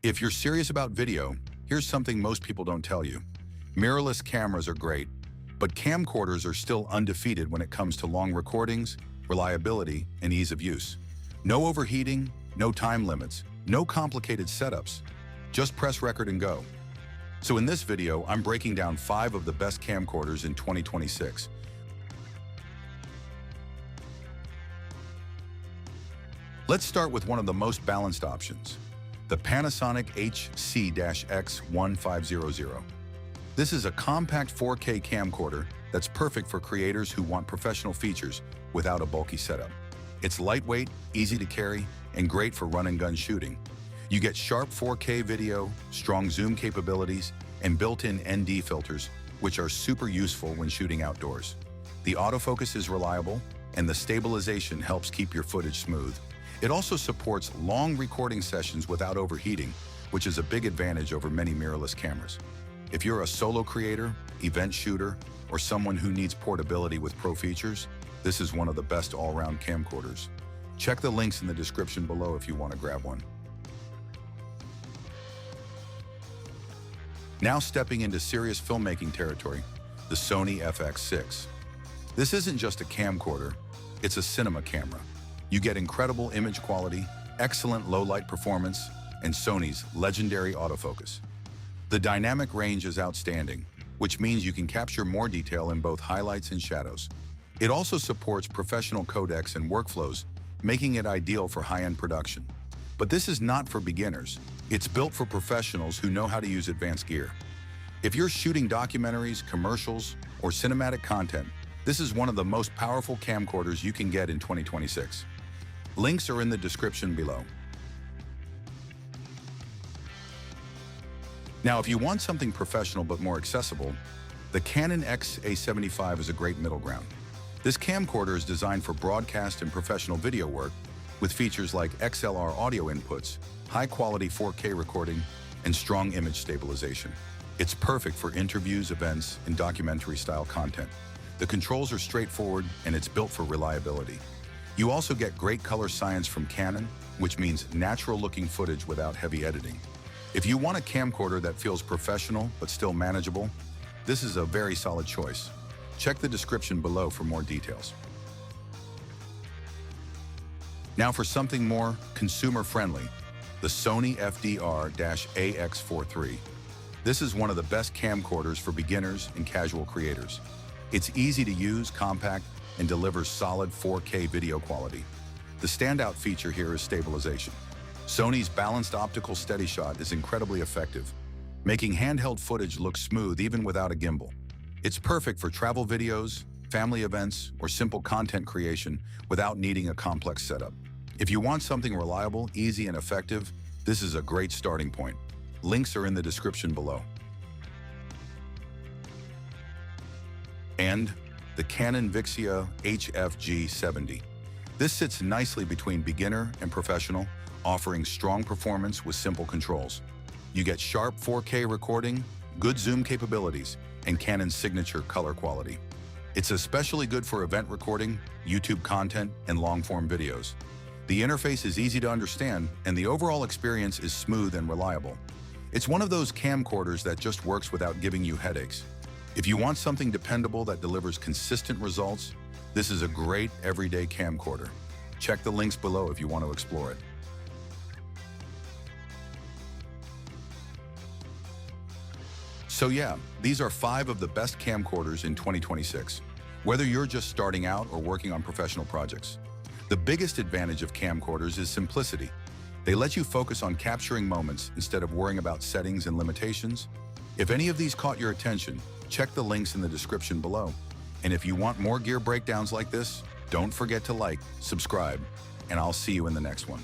If you're serious about video, here's something most people don't tell you. Mirrorless cameras are great, but camcorders are still undefeated when it comes to long recordings, reliability, and ease of use. No overheating, no time limits, no complicated setups. Just press record and go. So in this video, I'm breaking down 5 of the best camcorders in 2026. Let's start with one of the most balanced options, the Panasonic HC-X1500. This is a compact 4K camcorder that's perfect for creators who want professional features without a bulky setup. It's lightweight, easy to carry, and great for run-and-gun shooting. You get sharp 4K video, strong zoom capabilities, and built-in ND filters, which are super useful when shooting outdoors. The autofocus is reliable, and the stabilization helps keep your footage smooth. It also supports long recording sessions without overheating, which is a big advantage over many mirrorless cameras. If you're a solo creator, event shooter, or someone who needs portability with pro features, this is one of the best all-around camcorders. Check the links in the description below if you want to grab one. Now stepping into serious filmmaking territory, the Sony FX6. This isn't just a camcorder, it's a cinema camera. You get incredible image quality, excellent low-light performance, and Sony's legendary autofocus. The dynamic range is outstanding, which means you can capture more detail in both highlights and shadows. It also supports professional codecs and workflows, making it ideal for high-end production. But this is not for beginners. It's built for professionals who know how to use advanced gear. If you're shooting documentaries, commercials, or cinematic content, this is one of the most powerful camcorders you can get in 2026. Links are in the description below. Now, if you want something professional but more accessible, the Canon XA75 is a great middle ground. This camcorder is designed for broadcast and professional video work with features like XLR audio inputs, high-quality 4K recording, and strong image stabilization. It's perfect for interviews, events, and documentary-style content. The controls are straightforward, and it's built for reliability. You also get great color science from Canon, which means natural-looking footage without heavy editing. If you want a camcorder that feels professional but still manageable, this is a very solid choice. Check the description below for more details. Now for something more consumer-friendly, the Sony FDR-AX43. This is one of the best camcorders for beginners and casual creators. It's easy to use, compact, and delivers solid 4K video quality. The standout feature here is stabilization. Sony's balanced optical steady shot is incredibly effective, making handheld footage look smooth even without a gimbal. It's perfect for travel videos, family events, or simple content creation without needing a complex setup. If you want something reliable, easy, and effective, this is a great starting point. Links are in the description below. And the Canon VIXIA HF G70. This sits nicely between beginner and professional, offering strong performance with simple controls. You get sharp 4K recording, good zoom capabilities, and Canon's signature color quality. It's especially good for event recording, YouTube content, and long-form videos. The interface is easy to understand, and the overall experience is smooth and reliable. It's one of those camcorders that just works without giving you headaches. If you want something dependable that delivers consistent results, this is a great everyday camcorder. Check the links below if you want to explore it. So yeah, these are 5 of the best camcorders in 2026, whether you're just starting out or working on professional projects. The biggest advantage of camcorders is simplicity. They let you focus on capturing moments instead of worrying about settings and limitations. If any of these caught your attention, check the links in the description below. And if you want more gear breakdowns like this, don't forget to like, subscribe, and I'll see you in the next one.